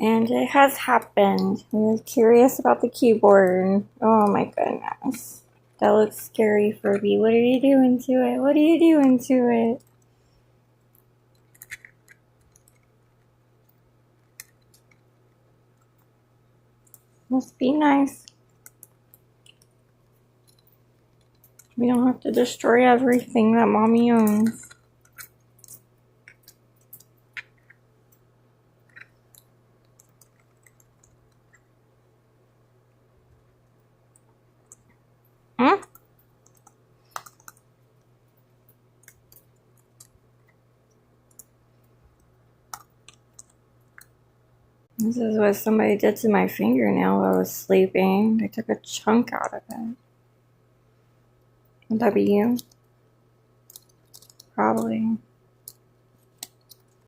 And it has happened. You're curious about the keyboard. Oh my goodness. That looks scary, Furby. What are you doing to it? What are you doing to it? Must be nice. We don't have to destroy everything that Mommy owns. Hmm? This is what somebody did to my fingernail while I was sleeping. They took a chunk out of it. Would that be you? Probably.